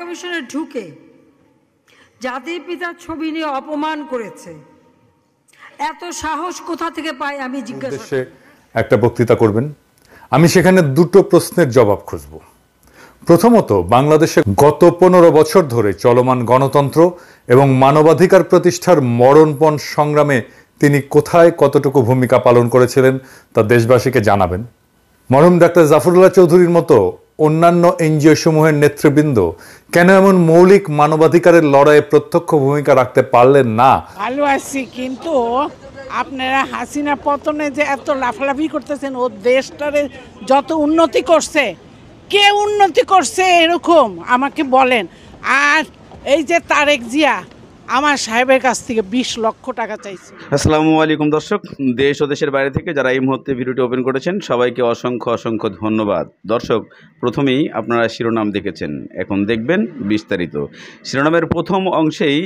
হাইকমিশনে ঢুকে জাতির পিতার ছবি নিয়ে অপমান করেছে, এত সাহস কোথা থেকে পায় আমি জিজ্ঞাসা করি। একটা বক্তৃতা করবেন, আমি সেখানে দুটো প্রশ্নের জবাব খুঁজব। প্রথমত, বাংলাদেশে গত 15 বছর ধরে চলমান গণতন্ত্র এবং মানবাধিকার প্রতিষ্ঠার মরণপণ সংগ্রামে তিনি কোথায় কতটুকু ভূমিকা পালন করেছিলেন তা দেশবাসীকে জানাবেন। মরহুম ডাক্তার জাফরুল্লাহ চৌধুরীর মতো অন্যান্য এনজিও সমূহের নেতৃবৃন্দ কেন এমন মৌলিক মানবাধিকারের লড়াইয়ে প্রত্যক্ষ ভূমিকা রাখতে পারলেন না? ভালো আছি, কিন্তু আপনারা হাসিনা পতনে যে এত লাফালাফি করতেছেন, ও দেশটারে যত উন্নতি করছে, কে উন্নতি করছে এরকম আমাকে বলেন। আর এই যে তারেক জিয়া আমার সাহেবের কাছ থেকে 20 লক্ষ টাকা চাইছে। আসসালামু আলাইকুম দর্শক, দেশ ও দেশের বাইরে থেকে যারা এই মুহূর্তে ভিডিওটি ওপেন করেছেন সবাইকে অসংখ্য অসংখ্য ধন্যবাদ। দর্শক, প্রথমেই আপনারা শিরোনাম দেখেছেন, এখন দেখবেন বিস্তারিত। শিরোনামের প্রথম অংশেই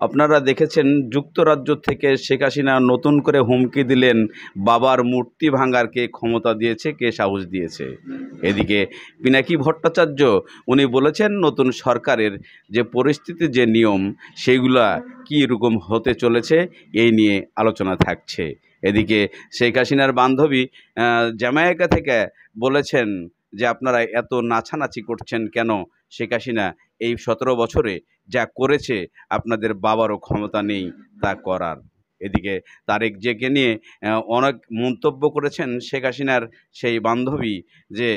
আপনারা দেখেছেন যুক্তরাজ্য থেকে শেখ হাসিনা নতুন করে হুমকি দিলেন, বাবার মূর্তি ভাঙার কে ক্ষমতা দিয়েছে, কে সাহস দিয়েছে। এদিকে পিনাকি ভট্টাচার্য উনি বলেছেন নতুন সরকারের যে পরিস্থিতি, যে নিয়ম, সেইগুলা কী রকম হতে চলেছে এই নিয়ে আলোচনা থাকছে। এদিকে শেখ হাসিনার বান্ধবী জামাইকা থেকে বলেছেন যে আপনারা এত নাচানাচি করছেন কেন, শেখ হাসিনা এই 17 বছরে যা করেছে আপনাদের বাবারও ক্ষমতা নেই তা করার। এদিকে তারেক জিয়াকে নিয়ে অনেক মন্তব্য করেছেন শেখ হাসিনার সেই বান্ধবী, যে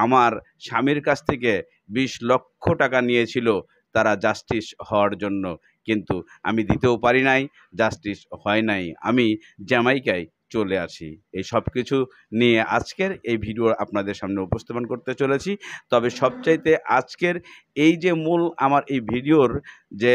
আমার স্বামীর কাছ থেকে 20 লক্ষ টাকা নিয়েছিল তারা জাস্টিস হওয়ার জন্য, কিন্তু আমি দিতেও পারি নাই, জাস্টিস হয় নাই, আমি জ্যামাইকায় চলে আসি। এই সব কিছু নিয়ে আজকের এই ভিডিও আপনাদের সামনে উপস্থাপন করতে চলেছি। তবে সবচাইতে আজকের এই যে মূল আমার এই ভিডিওর যে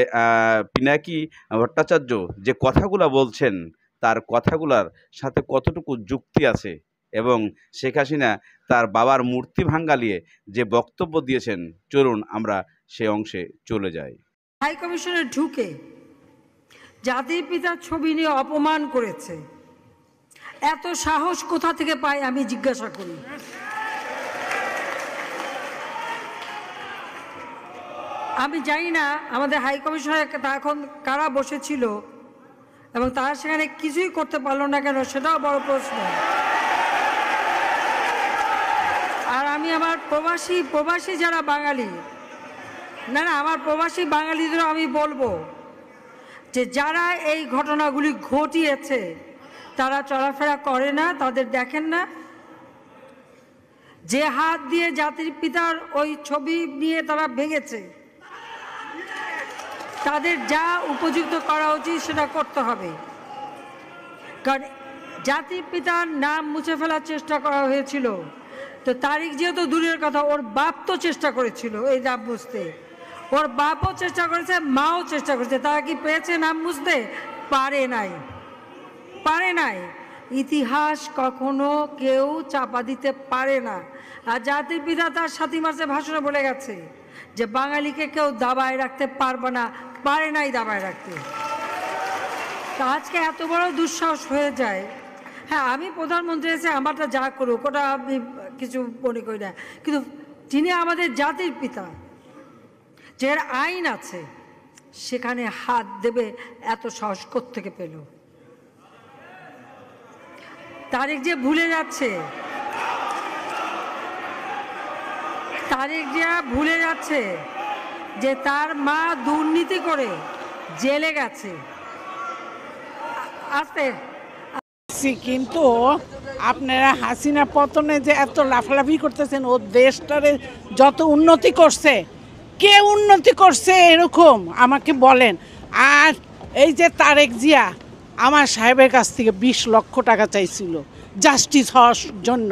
পিনাকি ভট্টাচার্য যে কথাগুলো বলছেন, তার কথাগুলার সাথে কতটুকু যুক্তি আছে, এবং শেখ হাসিনা তার বাবার মূর্তি ভাঙ্গালিয়ে যে বক্তব্য দিয়েছেন, চলুন আমরা সে অংশে চলে যাই। হাইকমিশনে ঢুকে জাতির পিতার ছবি নিয়ে অপমান করেছে, এত সাহস কোথা থেকে পায় আমি জিজ্ঞাসা করি। আমি জানি না আমাদের হাইকমিশনে এখন কারা বসেছিল এবং তারা সেখানে কিছুই করতে পারলো না কেন, সেটাও বড় প্রশ্ন। আর আমি আমার প্রবাসী যারা বাঙালি, না আমার প্রবাসী বাঙালিদেরও আমি বলবো যে যারা এই ঘটনাগুলি ঘটিয়েছে তারা চলাফেরা করে না, তাদের দেখেন না। যে হাত দিয়ে জাতির পিতার ওই ছবি নিয়ে তারা ভেঙেছে, তাদের যা উপযুক্ত করা উচিত সেটা করতে হবে। কারণ জাতির পিতার নাম মুছে ফেলার চেষ্টা করা হয়েছিল, তো তারিক যেহেতু দূরের কথা, ওর বাপ তো চেষ্টা করেছিল এই নাম মুছতে, ওর বাপও চেষ্টা করেছে, মাও চেষ্টা করেছে। তারা কি পেয়েছে নাম মুছতে? পারে নাই। ইতিহাস কখনো কেউ চাপা দিতে পারে না। আর জাতির পিতা তার 7 মার্চে ভাষণে বলে গেছে যে বাঙালিকে কেউ দাবায় রাখতে পারবে না, পারে নাই দাবায় রাখতে। তা আজকে এত বড় দুঃসাহস হয়ে যায়। হ্যাঁ, আমি প্রধানমন্ত্রী এসে আমারটা যা করুক ওটা আমি কিছু মনে করি না, কিন্তু যিনি আমাদের জাতির পিতা, যার আইন আছে, সেখানে হাত দেবে এত সাহস কোত্থেকে পেল? তারেক যে ভুলে যাচ্ছে যে তার মা দুর্নীতি করে জেলে গেছে। কিন্তু আপনারা হাসিনা পতনে যে এত লাফালাফি করতেছেন, ও দেশটারে যত উন্নতি করছে, কে উন্নতি করছে এরকম আমাকে বলেন। আর এই যে তারেক জিয়া আমার সাহেবের কাছ থেকে 20 লক্ষ টাকা চাইছিল জাস্টিস হওয়ার জন্য।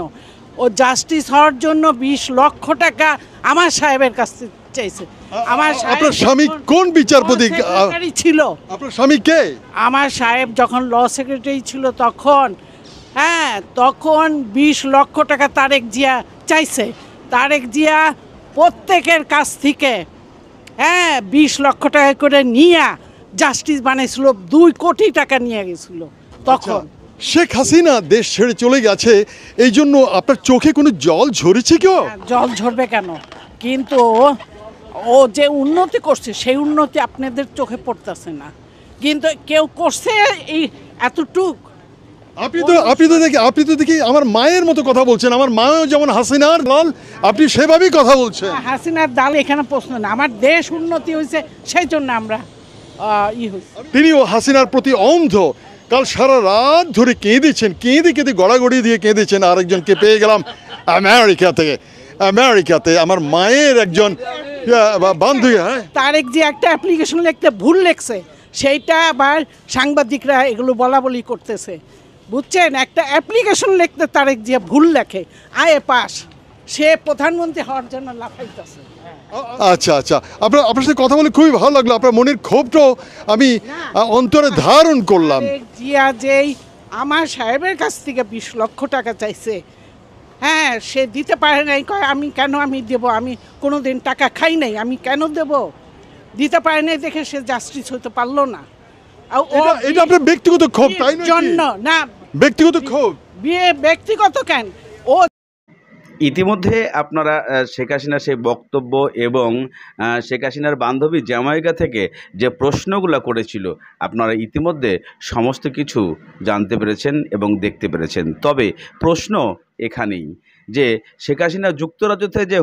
ও জাস্টিস হওয়ার জন্য 20 লক্ষ টাকা আমার সাহেবের কাছ থেকে চাইছে। আপনার স্বামী কোন বিচারপতি ছিল? আপনার স্বামী কে? আমার সাহেব যখন ল সেক্রেটারি ছিল তখন 20 লক্ষ টাকা তারেক জিয়া চাইছে। তারেক জিয়া প্রত্যেকের কাছ থেকে 20 লক্ষ টাকা করে নিয়ে জাস্টিস বানাইছিল, 2 কোটি টাকা নিয়ে গেছিল তখন। শেখ হাসিনা দেশ ছেড়ে চলে গেছে, এই জন্য আপনার চোখে কোনো জল ঝরেছে কেউ? জল ঝরবে কেন, কিন্তু ও যে উন্নতি করছে সেই উন্নতি আপনাদের চোখে পড়তেছে না, কিন্তু কেউ করছে এই এতটুক। আপনি তো দেখি আমার মায়ের মতো কথা বলছেন, আমার মাও যেমন হাসিনার লাল, আপনি সেভাবেই কথা বলছেন। হাসিনার দাল এখানে প্রশ্ন না, আমার দেশ উন্নতি হয়েছে সেই জন্য আমরা তিনিও হাসিনার প্রতি অন্ধ। কাল সারা রাত ধরে কেঁদেছেন, কেঁদে গড়াগড়ি দিয়ে কেঁদেছেন। আরেকজনকে পেয়ে গেলাম আমেরিকাতে আমার মায়ের একজন বান্ধবী। তারেক যে একটা অ্যাপ্লিকেশন লিখতে ভুল লেখছে, সেইটা আবার সাংবাদিকরা এগুলো বলা বলি করতেছে, বুঝছেন? একটা অ্যাপ্লিকেশন লিখতে তারেক যে ভুল লেখে, আয়ে পাস, সে প্রধানমন্ত্রী হওয়ার জন্য লাফাইতেছে। আচ্ছা, আপনার সাথে কথা বলে খুবই ভালো লাগলো। আপনার মনের ক্ষোভটাও আমি অন্তরে ধারণ করলাম। জিয়া যেই আমার সাহেবের কাছ থেকে 20 লক্ষ টাকা চাইছে, হ্যাঁ, সে দিতে পারে নাই, কয় আমি দেব, আমি কোনোদিন টাকা খাই নাই, আমি কেন দেব? দিতে পারে নাই দেখে সে জাস্টিস হতে পারলো না। এটা আপনার ব্যক্তিগত ক্ষোভ, তাই না? জন্য না, ব্যক্তিগত ক্ষোভ। বিয়ে ব্যক্তিগত কেন? ও ইতিমধ্যে আপনারা শেখ হাসিনার সেই বক্তব্য এবং শেখ হাসিনার বান্ধবী জামাইকা থেকে যে প্রশ্নগুলো করেছিল, আপনারা ইতিমধ্যে সমস্ত কিছু জানতে পেরেছেন এবং দেখতে পেরেছেন। তবে প্রশ্ন এখানেই যে শেখ হাসিনা যুক্তরাজ্যতে যে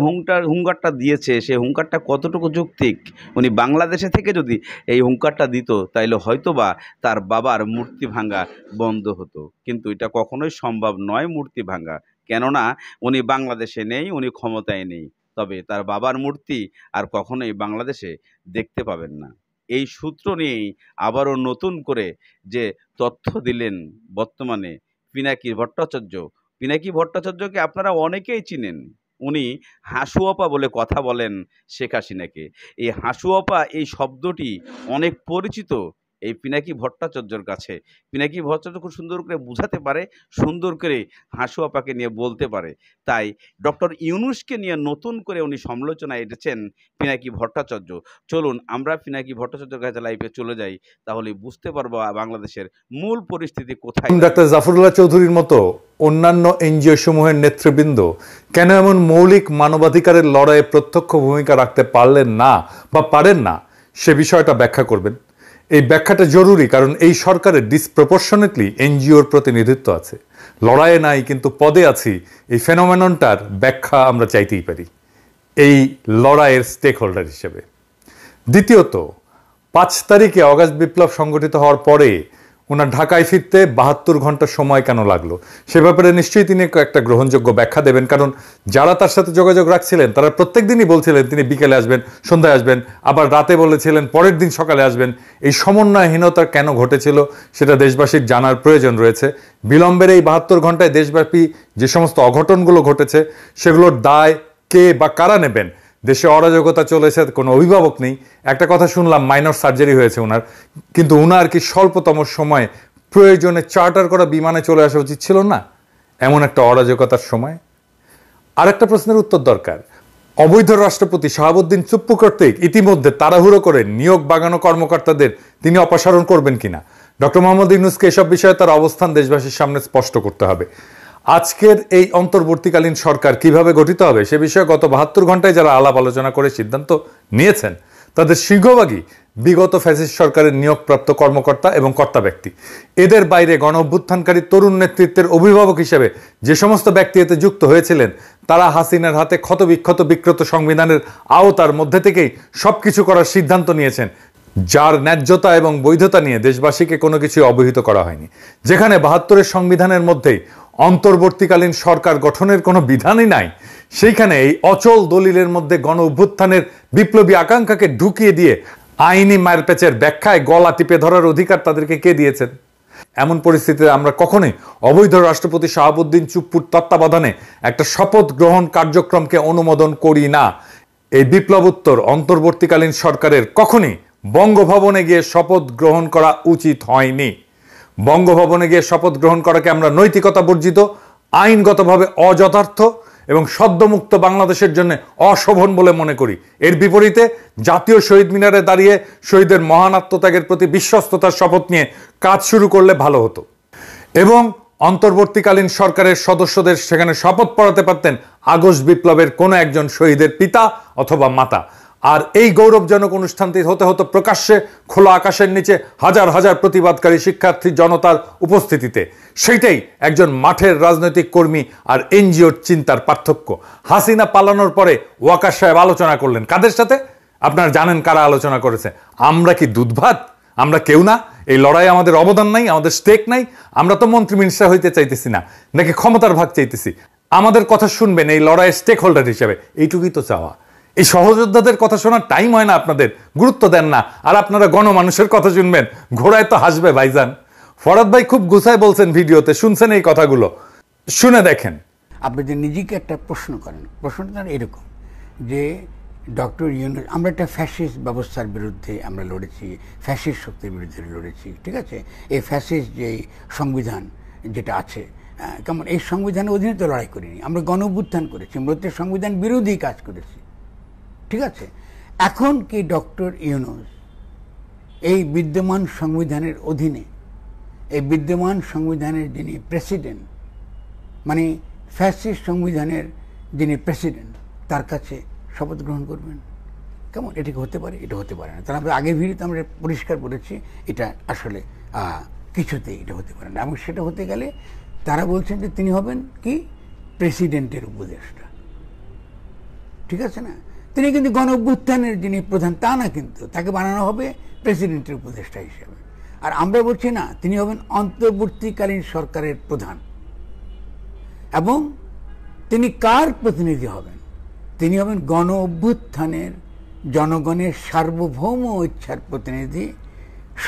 হুঙ্কারটা দিয়েছে, সেই হুঙ্কারটা কতটুকু যৌক্তিক? উনি বাংলাদেশে থেকে যদি এই হুঙ্কারটা দিত তাইলে হয়তোবা তার বাবার মূর্তি ভাঙা বন্ধ হতো, কিন্তু এটা কখনোই সম্ভব নয় মূর্তি ভাঙা। কেননা উনি বাংলাদেশে নেই, উনি ক্ষমতায় নেই, তবে তার বাবার মূর্তি আর কখনোই বাংলাদেশে দেখতে পাবেন না। এই সূত্র নিয়েই আবারও নতুন করে যে তথ্য দিলেন বর্তমানে পিনাকি ভট্টাচার্য। পিনাকি ভট্টাচার্যকে আপনারা অনেকেই চিনেন, উনি হাসুয়াপা বলে কথা বলেন শেখ হাসিনাকে। এই হাসুয়াপা এই শব্দটি অনেক পরিচিত এই পিনাকি ভট্টাচার্যর কাছে। পিনাকি ভট্টাচার্য খুব সুন্দর করে বুঝাতে পারে, সুন্দর করে হাসুয়াপাকে নিয়ে বলতে পারে। তাই ডক্টর ইউনূসকে নিয়ে নতুন করে উনি সমালোচনায় এসেছেন পিনাকি ভট্টাচার্য। চলুন আমরা পিনাকি ভট্টাচার্যের কাছে লাইভে চলে যাই, তাহলে বুঝতে পারবো বাংলাদেশের মূল পরিস্থিতি কোথায়। ডাক্তার জাফরুল্লাহ চৌধুরীর মতো অন্যান্য এনজিও সমূহের নেতৃবৃন্দ কেন এমন মৌলিক মানবাধিকারের লড়াইয়ে প্রত্যক্ষ ভূমিকা রাখতে পারলেন না বা পারেন না, সে বিষয়টা ব্যাখ্যা করবেন। এই ব্যাখ্যাটা জরুরি, কারণ এই সরকারের ডিসপ্রপোর্শনেটলি এনজিওর প্রতিনিধিত্ব আছে। লড়াইয়ে নাই কিন্তু পদে আছি, এই ফেনোমেননটার ব্যাখ্যা আমরা চাইতেই পারি এই লড়াইয়ের স্টেক হোল্ডার হিসেবে। দ্বিতীয়ত, 5 তারিখে অগাস্ট বিপ্লব সংগঠিত হওয়ার পরে ওনার ঢাকায় ফিরতে 72 ঘন্টা সময় কেন লাগলো, সে ব্যাপারে নিশ্চয়ই তিনি একটা গ্রহণযোগ্য ব্যাখ্যা দেবেন। কারণ যারা তার সাথে যোগাযোগ রাখছিলেন তারা প্রত্যেক দিনই বলছিলেন তিনি বিকেলে আসবেন, সন্ধ্যায় আসবেন, আবার রাতে বলেছিলেন পরের দিন সকালে আসবেন। এই সমন্বয়হীনতা কেন ঘটেছিল সেটা দেশবাসীর জানার প্রয়োজন রয়েছে। বিলম্বের এই 72 ঘন্টায় দেশব্যাপী যে সমস্ত অঘটনগুলো ঘটেছে সেগুলোর দায় কে বা কারা নেবেন? দেশে অরাজকতা চলেছে, কোনো অভিভাবক নেই। একটা কথা শুনলাম মাইনর সার্জারি হয়েছে ওনার, কিন্তু ওনার কি স্বল্পতম সময়ে প্রয়োজনে চার্টার করা বিমানে চলে আসা উচিত ছিল না এমন একটা অরাজকতার সময়? আরেকটা প্রশ্নের উত্তর দরকার। অবৈধ রাষ্ট্রপতি শাহাবুদ্দিন চুপ্পু কর্তৃক ইতিমধ্যে তাড়াহুড়ো করে নিয়োগ বাগানো কর্মকর্তাদের তিনি অপসারণ করবেন কিনা, ডক্টর মোহাম্মদ ইউনূসকে এসব বিষয়ে তার অবস্থান দেশবাসীর সামনে স্পষ্ট করতে হবে। আজকের এই অন্তর্বর্তীকালীন সরকার কিভাবে গঠিত হবে সে বিষয়ে গত 72 ঘন্টায় যারা আলাপ আলোচনা করে সিদ্ধান্ত নিয়েছেন তাদের সিংহভাগই বিগত ফ্যাসিস্ট সরকারের নিয়োগপ্রাপ্ত কর্মকর্তা এবং কর্তা ব্যক্তি। এদের বাইরে গণ অভ্যুত্থানকারী তরুণ নেতৃত্বের অভিভাবক হিসেবে যে সমস্ত ব্যক্তি এতে যুক্ত হয়েছিলেন তারা হাসিনার হাতে ক্ষতবিক্ষত বিকৃত সংবিধানের আওতার মধ্যে থেকেই সবকিছু করার সিদ্ধান্ত নিয়েছেন, যার ন্যায্যতা এবং বৈধতা নিয়ে দেশবাসীকে কোনো কিছু অবহিত করা হয়নি। যেখানে 72-এর সংবিধানের মধ্যেই অন্তর্বর্তীকালীন সরকার গঠনের কোনো বিধানই নাই, সেইখানে এই অচল দলিলের মধ্যে গণ অভ্যুত্থানের বিপ্লবী আকাঙ্ক্ষাকে ঢুকিয়ে দিয়ে আইনি মারপ্যাচের ব্যাখ্যায় গলা টিপে ধরার অধিকার তাদেরকে কে দিয়েছেন? এমন পরিস্থিতিতে আমরা কখনোই অবৈধ রাষ্ট্রপতি শাহাবুদ্দিন চুপ্পুর তত্ত্বাবধানে একটা শপথ গ্রহণ কার্যক্রমকে অনুমোদন করি না। এই বিপ্লবোত্তর অন্তর্বর্তীকালীন সরকারের কখনই বঙ্গভবনে গিয়ে শপথ গ্রহণ করা উচিত হয়নি। বঙ্গভবনে গিয়ে শপথ গ্রহণ করাকে আমরা নৈতিকতা বর্জিত, আইনগতভাবে অযথার্থ এবং সদ্যমুক্ত বাংলাদেশের জন্য অশোভন বলে মনে করি। এর বিপরীতে জাতীয় শহীদ মিনারে দাঁড়িয়ে শহীদের মহান আত্মত্যাগের প্রতি বিশ্বস্ততার শপথ নিয়ে কাজ শুরু করলে ভালো হতো এবং অন্তর্বর্তীকালীন সরকারের সদস্যদের সেখানে শপথ পড়াতে পারতেন আগস্ট বিপ্লবের কোনো একজন শহীদের পিতা অথবা মাতা। আর এই গৌরবজনক অনুষ্ঠানটি হতে হতো প্রকাশ্যে খোলা আকাশের নিচে হাজার হাজার প্রতিবাদকারী শিক্ষার্থী জনতার উপস্থিতিতে। সেইটাই একজন মাঠের রাজনৈতিক কর্মী আর এনজিওর চিন্তার পার্থক্য। হাসিনা পালানোর পরে ওয়াকার সাহেব আলোচনা করলেন কাদের সাথে? আপনারা জানেন কারা আলোচনা করেছে। আমরা কি দুধ ভাত? আমরা কেউ না? এই লড়াইয়ে আমাদের অবদান নাই, আমাদের স্টেক নাই? আমরা তো মন্ত্রী মিনিস্টার হইতে চাইতেছি না, নাকি ক্ষমতার ভাগ চাইতেছি? আমাদের কথা শুনবেন এই লড়াইয়ের স্টেক হোল্ডার হিসেবে, এইটুকুই তো চাওয়া। এই সহযোদ্ধাদের কথা শোনার টাইম হয় না আপনাদের, গুরুত্ব দেন না। আর আপনারা গণমানুষের কথা শুনবেন, ঘোড়ায় তো হাসবে ভাইজান। ফরাদ ভাই খুব গুছায় বলছেন ভিডিওতে, শুনছেন এই কথাগুলো, শুনে দেখেন। আপনি যে নিজেকে একটা প্রশ্ন করেন, প্রশ্নটা এরকম যে ডক্টর ইউনূস, আমরা একটা ফ্যাসিস্ট ব্যবস্থার বিরুদ্ধে আমরা লড়েছি, ফ্যাসিস্ট শক্তির বিরুদ্ধে লড়েছি, ঠিক আছে? এই ফ্যাসিস্ট যে সংবিধান যেটা আছে, কেমন এই সংবিধানের অধীনে তো লড়াই করিনি, আমরা গণ অভ্যুত্থান করেছি, আমরা তো সংবিধান বিরোধী কাজ করেছি, ঠিক আছে? এখন কি ডক্টর ইউনূস এই বিদ্যমান সংবিধানের অধীনে, এই বিদ্যমান সংবিধানের যিনি প্রেসিডেন্ট, মানে ফ্যাসিস্ট সংবিধানের যিনি প্রেসিডেন্ট, তার কাছে শপথ গ্রহণ করবেন? কেমন এটা হতে পারে? এটা হতে পারে না। তাহলে আমরা আগের ভিডিওতে আমরা পরিষ্কার বলেছি এটা আসলে কিছুতেই এটা হতে পারে না। এবং সেটা হতে গেলে তারা বলছেন যে তিনি হবেন কি প্রেসিডেন্টের উপদেষ্টা, ঠিক আছে না? তিনি কিন্তু গণ অভ্যুত্থানের যিনি প্রধান তা না, কিন্তু তাকে বানানো হবে প্রেসিডেন্টের উপদেষ্টা হিসেবে। আর আমরা বলছি না, তিনি হবেন অন্তর্বর্তীকালীন সরকারের প্রধান। এবং তিনি কার প্রতিনিধি হবেন? তিনি হবেন গণ অভ্যুত্থানের জনগণের সার্বভৌম ইচ্ছার প্রতিনিধি,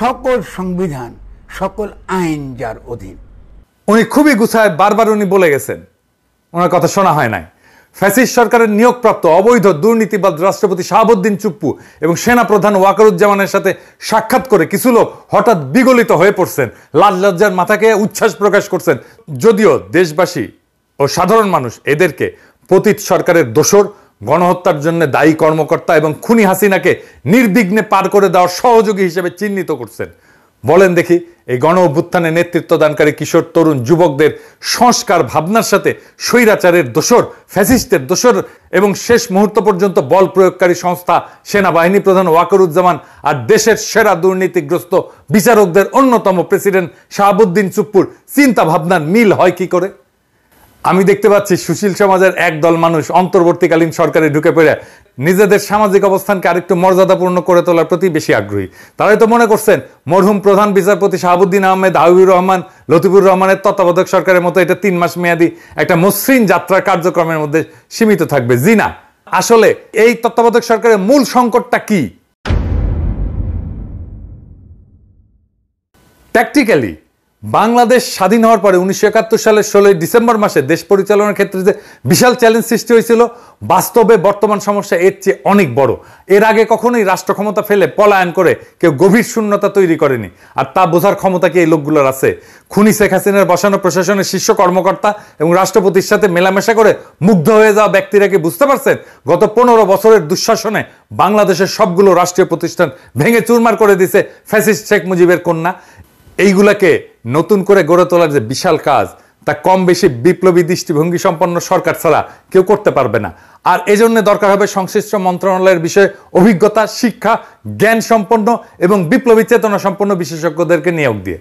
সকল সংবিধান, সকল আইন যার অধীন। উনি খুবই গুছায় বারবার উনি বলে গেছেন, ওনার কথা শোনা হয় নাই। ফ্যাসিস্ট সরকারের নিয়োগপ্রাপ্ত অবৈধ দুর্নীতিবাদ রাষ্ট্রপতি শাহাবুদ্দিন চুপ্পু এবং সেনাপ্রধান ওয়াকারুজ্জামানের সাথে সাক্ষাৎ করে কিছু লোক হঠাৎ বিগলিত হয়ে পড়ছেন, লাজ লজ্জার মাথাকে উচ্ছ্বাস প্রকাশ করছেন। যদিও দেশবাসী ও সাধারণ মানুষ এদেরকে পতিত সরকারের দোসর, গণহত্যার জন্য দায়ী কর্মকর্তা এবং খুনি হাসিনাকে নির্বিঘ্নে পার করে দেওয়ার সহযোগী হিসেবে চিহ্নিত করছেন। বলেন দেখি, এই গণ অভ্যুত্থানে নেতৃত্ব দানকারী কিশোর তরুণ যুবকদের সংস্কার ভাবনার সাথে স্বৈরাচারের দোসর, ফ্যাসিস্টের দোসর এবং শেষ মুহূর্ত পর্যন্ত বল প্রয়োগকারী সংস্থা সেনাবাহিনী প্রধান ওয়াকারুজ্জামান আর দেশের সেরা দুর্নীতিগ্রস্ত বিচারকদের অন্যতম প্রেসিডেন্ট শাহাবুদ্দিন চুপ্পুর চিন্তা ভাবনার মিল হয় কি করে? আমি দেখতে পাচ্ছি সুশীল সমাজের একদল মানুষ অন্তর্বর্তীকালীন সরকারে ঢুকে পড়ে নিজেদের সামাজিক অবস্থানকে আরেকটু মর্যাদাপূর্ণ করে তোলার প্রতি বেশি আগ্রহী। তারাই তো মনে করছেন মরহুম প্রধান বিচারপতি শাহাবুদ্দিন আহমেদ, হাবিবুর রহমান, লতিফুর রহমানের তত্ত্বাবধায়ক সরকারের মতো এটা 3 মাস মেয়াদী একটা মসৃণ যাত্রার কার্যক্রমের মধ্যে সীমিত থাকবে। জি না, আসলে এই তত্ত্বাবধায়ক সরকারের মূল সংকটটা কি? প্র্যাকটিক্যালি বাংলাদেশ স্বাধীন হওয়ার পরে 1971 সালের 16 ডিসেম্বর মাসে দেশ পরিচালনার ক্ষেত্রে যে বিশাল চ্যালেঞ্জ সৃষ্টি হয়েছিল, বাস্তবে বর্তমান সমস্যা এর চেয়ে অনেক বড়। এর আগে কখনোই রাষ্ট্র ক্ষমতা ফেলে পলায়ন করে কেউ গভীর শূন্যতা তৈরি করেনি, আর তা বোঝার ক্ষমতা কি এই লোকগুলোর আছে? খুনি শেখ হাসিনার বসানো প্রশাসনের শীর্ষ কর্মকর্তা এবং রাষ্ট্রপতির সাথে মেলামেশা করে মুগ্ধ হয়ে যাওয়া ব্যক্তিরা কি বুঝতে পারছেন গত 15 বছরের দুঃশাসনে বাংলাদেশের সবগুলো রাষ্ট্রীয় প্রতিষ্ঠান ভেঙে চুরমার করে দিছে ফ্যাসিস্ট শেখ মুজিবের কন্যা? এইগুলাকে নতুন করে গড়ে তোলার যে বিশাল কাজ, তা কম বেশি বিপ্লবী দৃষ্টিভঙ্গি সম্পন্ন সরকার ছাড়া কেউ করতে পারবে না। আর এজন্য দরকার হবে সংশ্লিষ্ট মন্ত্রণালয়ের বিষয়ে অভিজ্ঞতা, শিক্ষা, জ্ঞান সম্পন্ন এবং বিপ্লবী চেতনা সম্পন্ন বিশেষজ্ঞদেরকে নিয়োগ দিয়ে।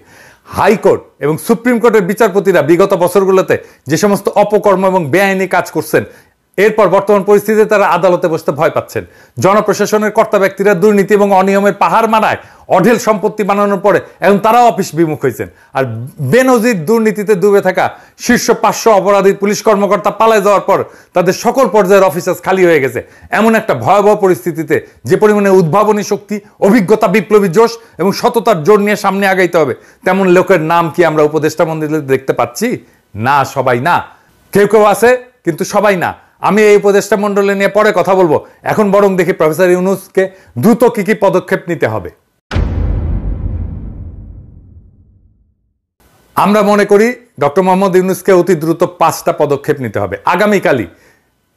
হাইকোর্ট এবং সুপ্রিম কোর্টের বিচারপতিরা বিগত বছরগুলোতে যে সমস্ত অপকর্ম এবং বেআইনি কাজ করছেন, এরপর বর্তমান পরিস্থিতিতে তারা আদালতে বসতে ভয় পাচ্ছেন। জনপ্রশাসনের কর্তা ব্যক্তিরা দুর্নীতি এবং অনিয়মের পাহাড় মারায় অঢেল সম্পত্তি বানানোর পরে এখন তারাও অফিস বিমুখ হয়েছেন। আর বেনজির দুর্নীতিতে ডুবে থাকা শীর্ষ 500 অপরাধী পুলিশ কর্মকর্তা পালায় যাওয়ার পর তাদের সকল পর্যায়ের অফিসার্স খালি হয়ে গেছে। এমন একটা ভয়াবহ পরিস্থিতিতে যে পরিমাণে উদ্ভাবনী শক্তি, অভিজ্ঞতা, বিপ্লবী জোশ এবং সততার জোর নিয়ে সামনে আগাইতে হবে, তেমন লোকের নাম কি আমরা উপদেষ্টা মন্ডলীতে দেখতে পাচ্ছি? না, সবাই না। কেউ কেউ আছে, কিন্তু সবাই না। আমি এই উপদেষ্টা মন্ডলী নিয়ে পরে কথা বলবো। এখন বরং দেখি প্রফেসর ইউনূসকে দ্রুত কি কি পদক্ষেপ নিতে হবে। আমরা মনে করি ডক্টর মোহাম্মদ ইউনূসকে অতি দ্রুত 5টা পদক্ষেপ নিতে হবে। আগামীকালই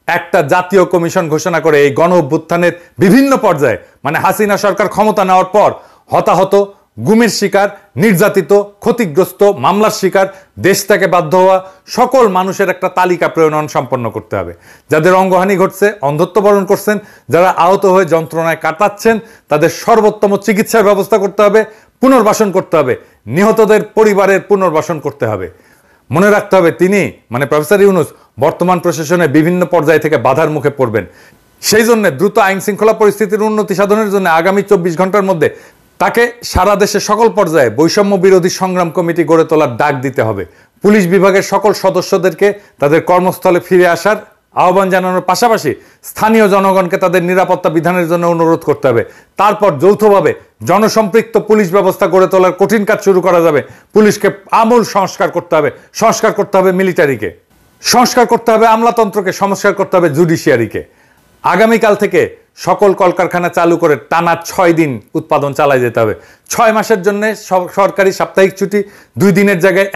একটা জাতীয় কমিশন ঘোষণা করে এই গণ অভ্যুত্থানের বিভিন্ন পর্যায়ে, মানে হাসিনা সরকার ক্ষমতা নেওয়ার পর হতাহত, গুমের শিকার, নির্যাতিত, ক্ষতিগ্রস্ত, মামলার শিকার, দেশ থেকে বাধ্য হওয়া সকল মানুষের একটা তালিকা প্রণয়ন সম্পন্ন করতে হবে। যাদের অঙ্গহানি ঘটছে, অন্ধত্ব বরণ করছেন, যারা আহত হয়ে যন্ত্রণায় কাটাচ্ছেন, তাদের সর্বোত্তম চিকিৎসার ব্যবস্থা করতে হবে, পুনর্বাসন করতে হবে, নিহতদের পরিবারের পুনর্বাসন করতে হবে। মনে রাখতে হবে তিনি মানে প্রফেসর ইউনূস বর্তমান প্রশাসনের বিভিন্ন পর্যায় থেকে বাধার মুখে পড়বেন। সেই জন্য দ্রুত আইন শৃঙ্খলা পরিস্থিতির উন্নতি সাধনের জন্য আগামী 24 ঘন্টার মধ্যে তাকে সারা দেশের সকল পর্যায়ে বৈষম্য বিরোধী সংগ্রাম কমিটি গড়ে তোলার ডাক দিতে হবে। পুলিশ বিভাগের সকল সদস্যদেরকে তাদের কর্মস্থলে ফিরে আসার আহ্বান জানানোর পাশাপাশি স্থানীয় জনগণকে তাদের নিরাপত্তা বিধানের জন্য অনুরোধ করতে হবে। তারপর যৌথভাবে জনসম্পৃক্ত পুলিশ ব্যবস্থা গড়ে তোলার কঠিন কাজ শুরু করা যাবে। পুলিশকে আমূল সংস্কার করতে হবে, সংস্কার করতে হবে মিলিটারিকে, সংস্কার করতে হবে আমলাতন্ত্রকে, সংস্কার করতে হবে জুডিশিয়ারিকে। আগামীকাল থেকে সকল কলকারখানা চালু করে টানা 6 দিন উৎপাদন চালায় যেতে হবে। 6 মাসের জন্য সরকারি সাপ্তাহিক ছুটি 2 দিনের জায়গায়